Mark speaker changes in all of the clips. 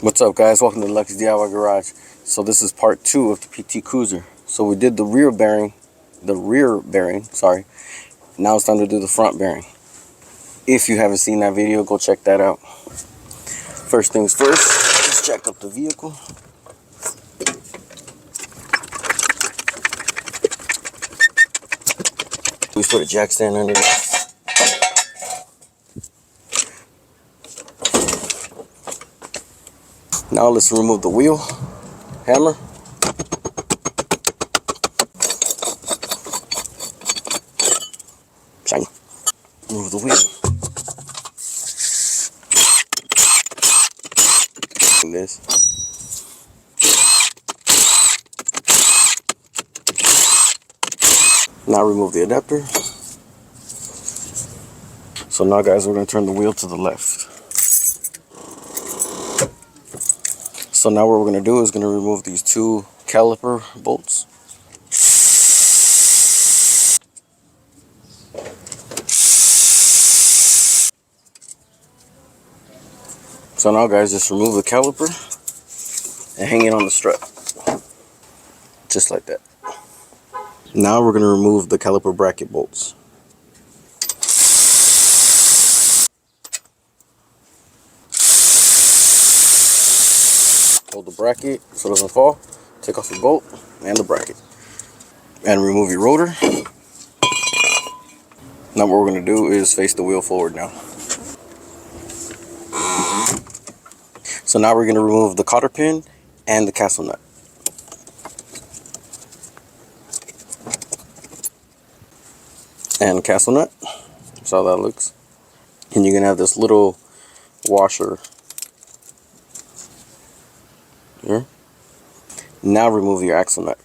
Speaker 1: What's up, guys? Welcome to Lucky's DIY Garage. So this is part 2 of the PT Cruiser. So we did the rear bearing, sorry. Now it's time to do the front bearing. If you haven't seen that video, go check that out. First things first, let's jack up the vehicle. We put a jack stand under this. Now let's remove the wheel hammer. Shiny. Remove the wheel. This. Now remove the adapter. So now, guys, we're going to turn the wheel to the left. So now what we're going to do is going to remove these 2 caliper bolts. So now, guys, just remove the caliper and hang it on the strut. Just like that. Now we're going to remove the caliper bracket bolts. Hold the bracket so it doesn't fall. Take off the bolt and the bracket. And remove your rotor. Now what we're going to do is face the wheel forward now. So now we're going to remove the cotter pin and the castle nut. And castle nut. That's how that looks. And you're going to have this little washer here. Now remove your axle nut.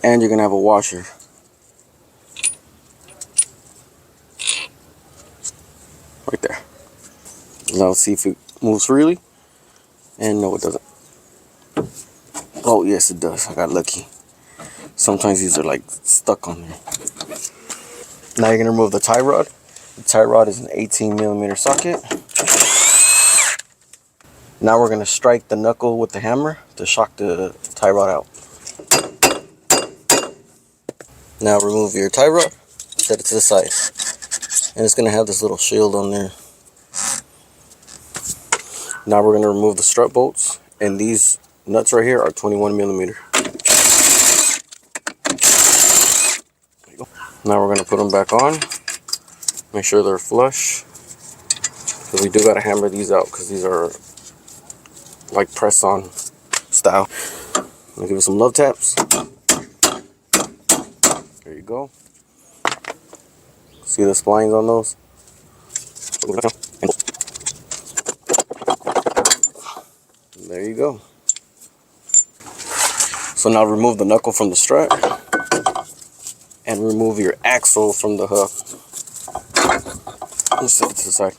Speaker 1: And you're going to have a washer. Right there. Now let's see if it moves freely. And no, it doesn't. Oh, yes, it does. I got lucky. Sometimes these are like stuck on there. Now you're going to remove the tie rod. The tie rod is an 18mm socket. Now we're going to strike the knuckle with the hammer to shock the tie rod out. Now remove your tie rod, set it to the side. And it's going to have this little shield on there. Now we're going to remove the strut bolts, and these nuts right here are 21mm. There you go. Now we're going to put them back on. Make sure they're flush, because we do got to hammer these out, because these are like press-on style. I'll give it some love taps. There you go. See the splines on those? There you go. So now remove the knuckle from the strut and remove your axle from the hub. Just set it to the side.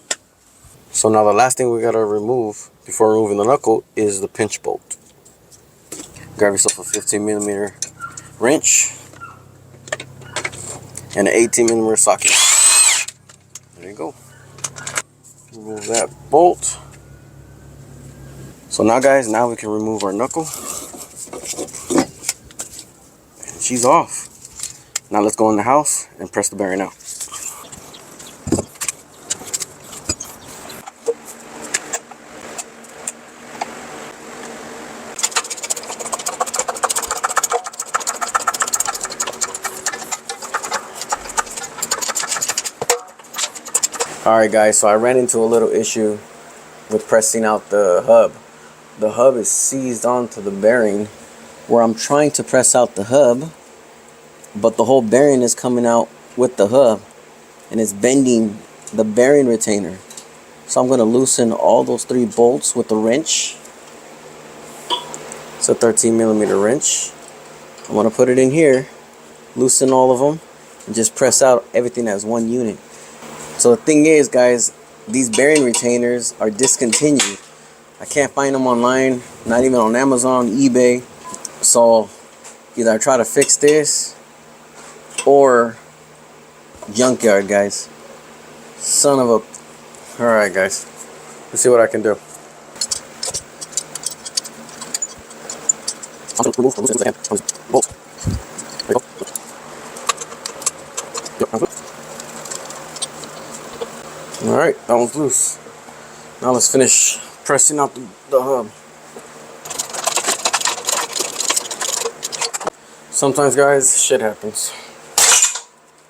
Speaker 1: So now the last thing we gotta remove before removing the knuckle is the pinch bolt. Grab yourself a 15mm wrench and an 18mm socket. There you go. Remove that bolt. So now, guys, now we can remove our knuckle. And she's off. Now let's go in the house and press the bearing out. Alright, guys, so I ran into a little issue with pressing out the hub. The hub is seized onto the bearing where I'm trying to press out the hub, but the whole bearing is coming out with the hub and it's bending the bearing retainer. So I'm going to loosen all those 3 bolts with a wrench. It's a 13mm wrench. I'm going to put it in here, loosen all of them, and just press out everything as one unit. So the thing is, guys, these bearing retainers are discontinued. I can't find them online, not even on Amazon, eBay. So either I try to fix this or junkyard, guys. Son of a... Alright guys, let's see what I can do. Alright, that one's loose. Now let's finish pressing out the hub. Sometimes guys, shit happens.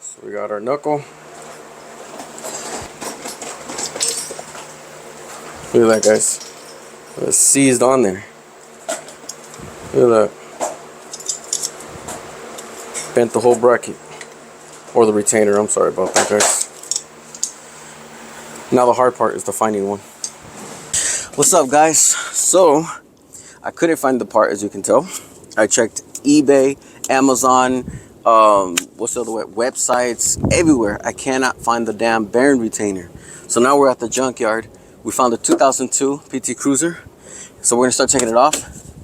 Speaker 1: So we got our knuckle. Look at that guys. It's seized on there. Look at that. Bent the whole bracket. Or the retainer, I'm sorry about that guys. Now the hard part is the finding one. What's up guys? So, I couldn't find the part as you can tell. I checked eBay, Amazon, what's the other websites, everywhere. I cannot find the damn bearing retainer. So now we're at the junkyard. We found a 2002 PT Cruiser. So we're gonna start taking it off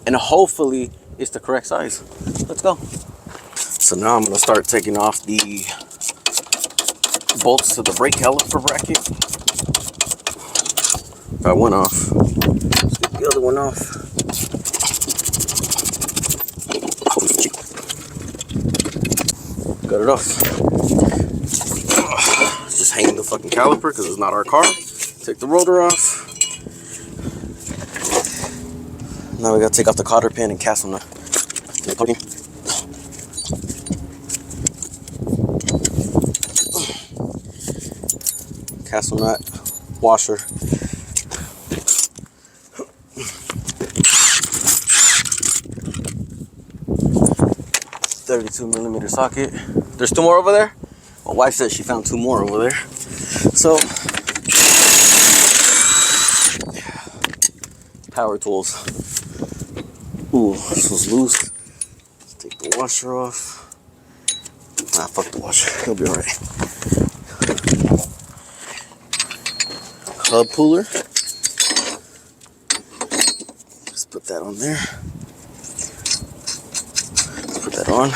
Speaker 1: and hopefully it's the correct size. Let's go. So now I'm gonna start taking off the bolts to the brake caliper bracket. Got one off. Let's get the other one off. Got it off. Just hanging the fucking caliper because it's not our car. Take the rotor off. Now we gotta take off the cotter pin and castle nut. Castle nut, washer. 32mm socket. There's two more over there. My wife said she found two more over there. So, power tools. Ooh, this was loose. Let's take the washer off. Nah, fuck the washer. He'll be alright. Hub puller. Just put that on there. Put that on.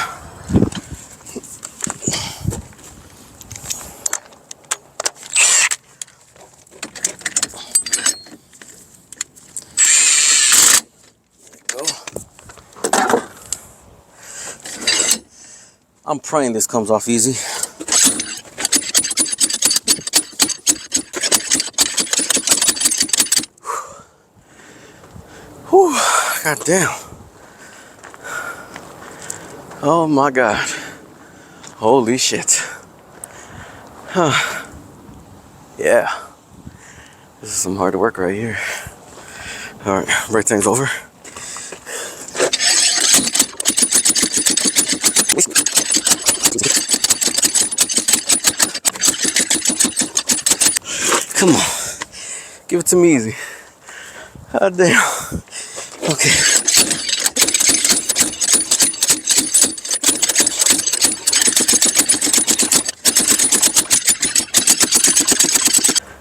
Speaker 1: I'm praying this comes off easy. Whew, god damn. Oh my god. Holy shit. Huh. Yeah. This is some hard work right here. Alright, break things over. Come on. Give it to me easy. God damn. Okay.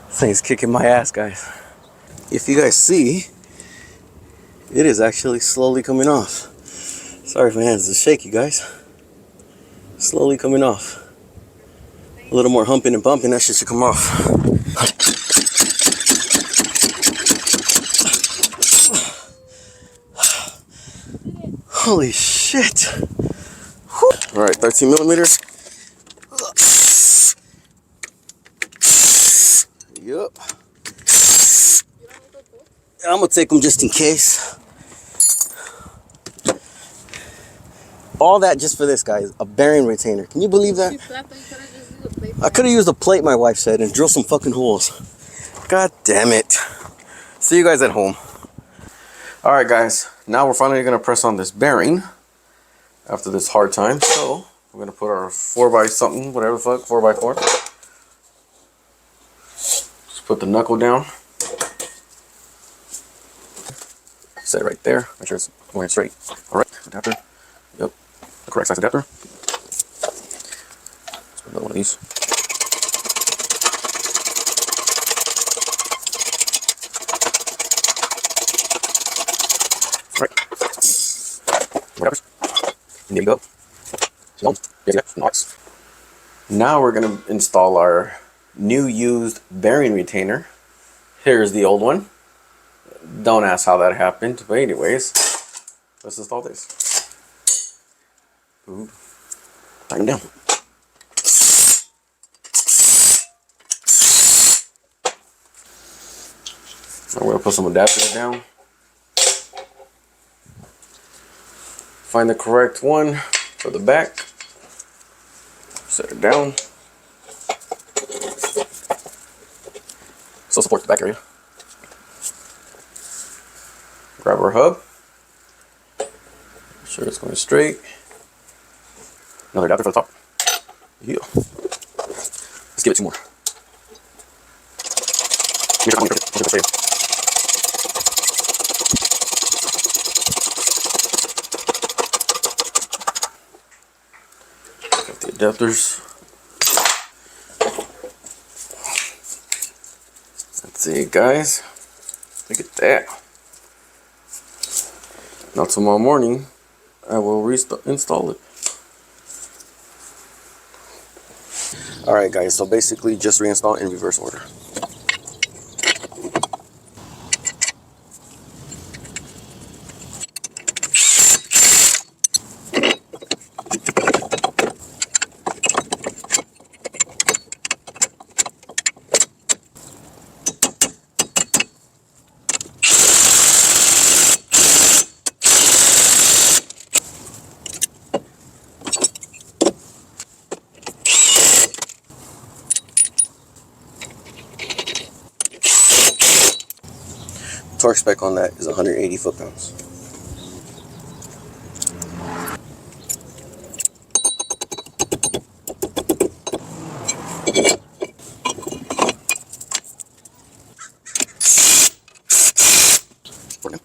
Speaker 1: This thing's kicking my ass, guys. If you guys see, it is actually slowly coming off. Sorry if my hands are shaky, guys. Slowly coming off. A little more humping and bumping, that shit should come off. Holy shit. Alright, 13mm. Yup. I'm gonna take them just in case. All that just for this, guys. A bearing retainer. Can you believe that? I could have used a plate, my wife said, and drill some fucking holes. God damn it. See you guys at home. Alright guys, now we're finally going to press on this bearing after this hard time. So, we're going to put our 4x something, whatever the fuck, 4x4. Just put the knuckle down. Set it right there. Make sure it's going straight. Alright, adapter. Yep, the correct size adapter. Let's put another one of these. Whatever. And there you go. Nice. Now we're gonna install our new used bearing retainer. Here's the old one. Don't ask how that happened, but anyways, let's install this. Ooh. Tighten down. I'm going to put some adapters down. Find the correct one for the back. Set it down. Still supports the back area. Grab our hub. Make sure it's going straight. Another adapter for the top. Yeah. Let's give it 2 more. Got the adapters. That's it, guys. Look at that. Now tomorrow morning, I will install it. Alright guys, so basically just reinstall in reverse order. Torque spec on that is 180 foot-pounds. Okay.